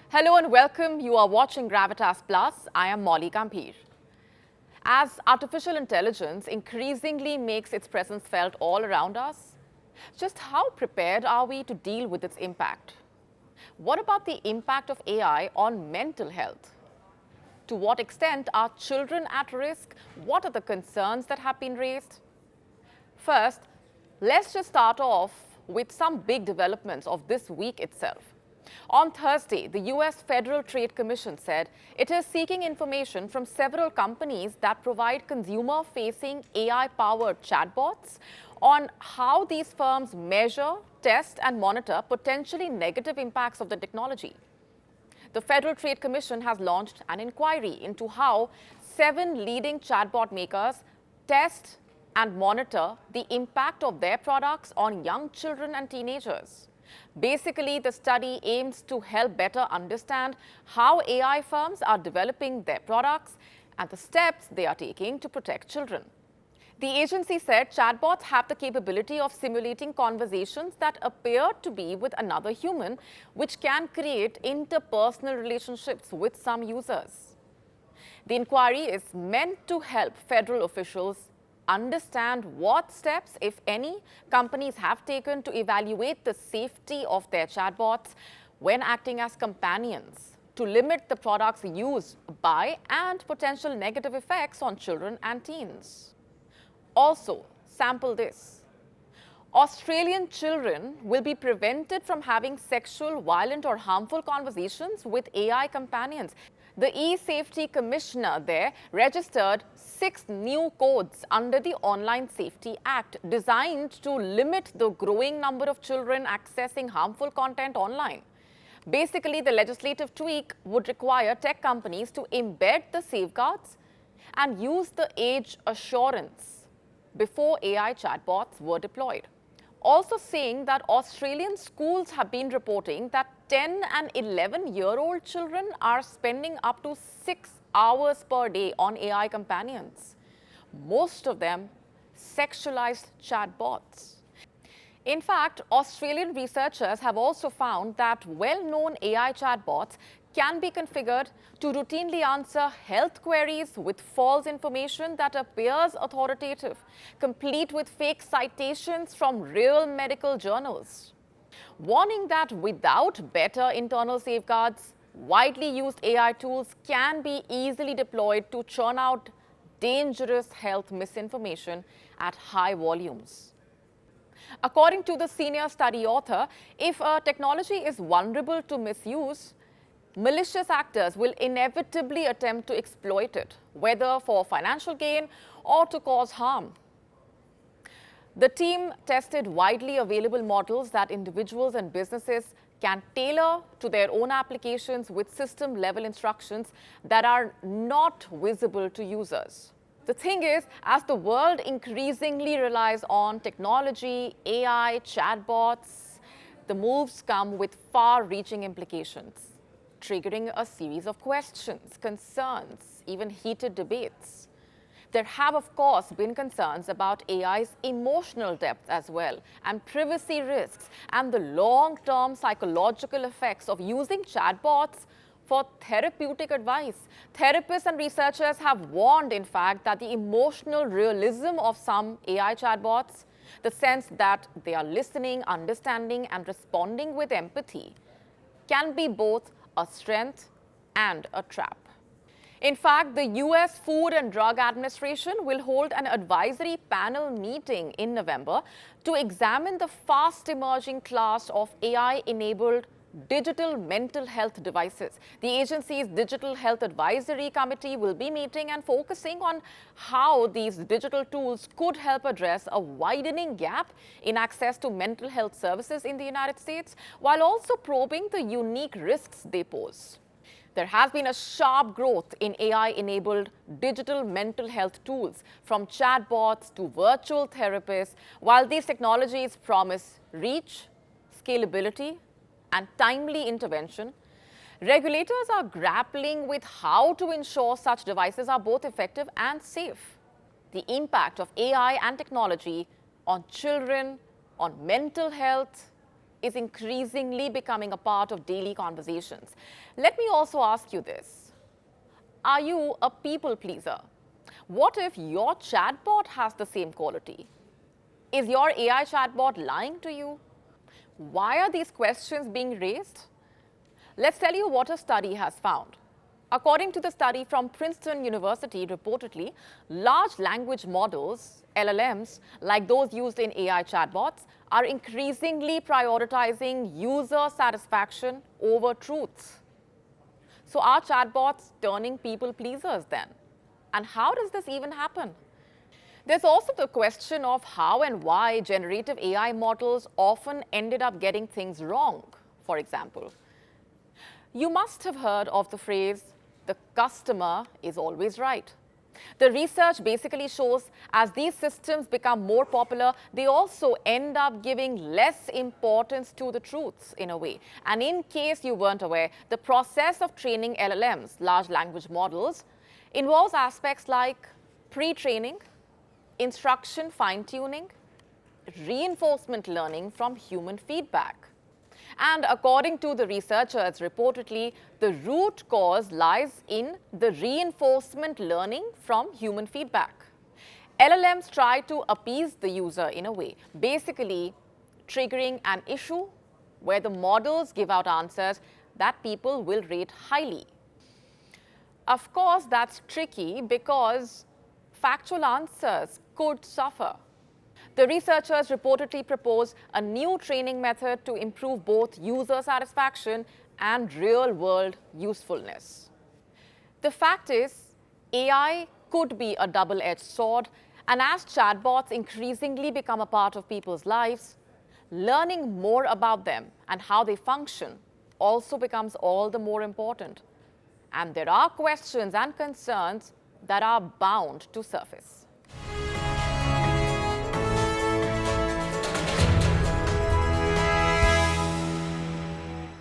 Hello and welcome. You are watching GRAVITAS Plus. I am Molly Gambhir. As artificial intelligence increasingly makes its presence felt all around us, just how prepared are we to deal with its impact? What about the impact of AI on mental health? To what extent are children at risk? What are the concerns that have been raised? First, let's just start off with some big developments of this week itself. On Thursday, the US Federal Trade Commission said it is seeking information from several companies that provide consumer-facing AI-powered chatbots on how these firms measure, test, and monitor potentially negative impacts of the technology. The Federal Trade Commission has launched an inquiry into how 7 leading chatbot makers test and monitor the impact of their products on young children and teenagers. Basically, the study aims to help better understand how AI firms are developing their products and the steps they are taking to protect children. The agency said chatbots have the capability of simulating conversations that appear to be with another human, which can create interpersonal relationships with some users. The inquiry is meant to help federal officials understand what steps, if any, companies have taken to evaluate the safety of their chatbots when acting as companions, to limit the products used by and potential negative effects on children and teens. Also, sample this. Australian children will be prevented from having sexual, violent, or harmful conversations with AI companions. The e-Safety Commissioner there registered 6 new codes under the Online Safety Act designed to limit the growing number of children accessing harmful content online. Basically, the legislative tweak would require tech companies to embed the safeguards and use the age assurance before AI chatbots were deployed. Also saying that Australian schools have been reporting that 10 and 11-year-old children are spending up to 6 hours per day on AI companions. Most of them sexualized chatbots. In fact, Australian researchers have also found that well-known AI chatbots can be configured to routinely answer health queries with false information that appears authoritative, complete with fake citations from real medical journals. Warning that without better internal safeguards, widely used AI tools can be easily deployed to churn out dangerous health misinformation at high volumes. According to the senior study author, if a technology is vulnerable to misuse, malicious actors will inevitably attempt to exploit it, whether for financial gain or to cause harm. The team tested widely available models that individuals and businesses can tailor to their own applications with system-level instructions that are not visible to users. The thing is, as the world increasingly relies on technology, AI, chatbots, the moves come with far-reaching implications, triggering a series of questions, concerns, even heated debates. There have, of course, been concerns about AI's emotional depth as well, and privacy risks, and the long-term psychological effects of using chatbots for therapeutic advice. Therapists and researchers have warned, in fact, that the emotional realism of some AI chatbots, the sense that they are listening, understanding, and responding with empathy, can be both a strength and a trap. In fact, the US Food and Drug Administration will hold an advisory panel meeting in November to examine the fast-emerging class of AI-enabled digital mental health devices. The agency's Digital Health Advisory Committee will be meeting and focusing on how these digital tools could help address a widening gap in access to mental health services in the United States, while also probing the unique risks they pose. There has been a sharp growth in AI-enabled digital mental health tools, from chatbots to virtual therapists. While these technologies promise reach, scalability, and timely intervention, regulators are grappling with how to ensure such devices are both effective and safe. The impact of AI and technology on children, on mental health, is increasingly becoming a part of daily conversations. Let me also ask you this. Are you a people pleaser? What if your chatbot has the same quality? Is your AI chatbot lying to you? Why are these questions being raised? Let's tell you what a study has found. According to the study from Princeton University, reportedly, large language models, LLMs, like those used in AI chatbots, are increasingly prioritizing user satisfaction over truth. So are chatbots turning people pleasers then? And how does this even happen? There's also the question of how and why generative AI models often ended up getting things wrong, for example. You must have heard of the phrase, the customer is always right. The research basically shows as these systems become more popular, they also end up giving less importance to the truths in a way. And in case you weren't aware, the process of training LLMs, large language models, involves aspects like pre-training, instruction fine-tuning, reinforcement learning from human feedback. And according to the researchers, reportedly, the root cause lies in the reinforcement learning from human feedback. LLMs try to appease the user in a way, basically triggering an issue where the models give out answers that people will rate highly. Of course, that's tricky because factual answers could suffer. The researchers reportedly propose a new training method to improve both user satisfaction and real-world usefulness. The fact is, AI could be a double-edged sword, and as chatbots increasingly become a part of people's lives, learning more about them and how they function also becomes all the more important. And there are questions and concerns that are bound to surface.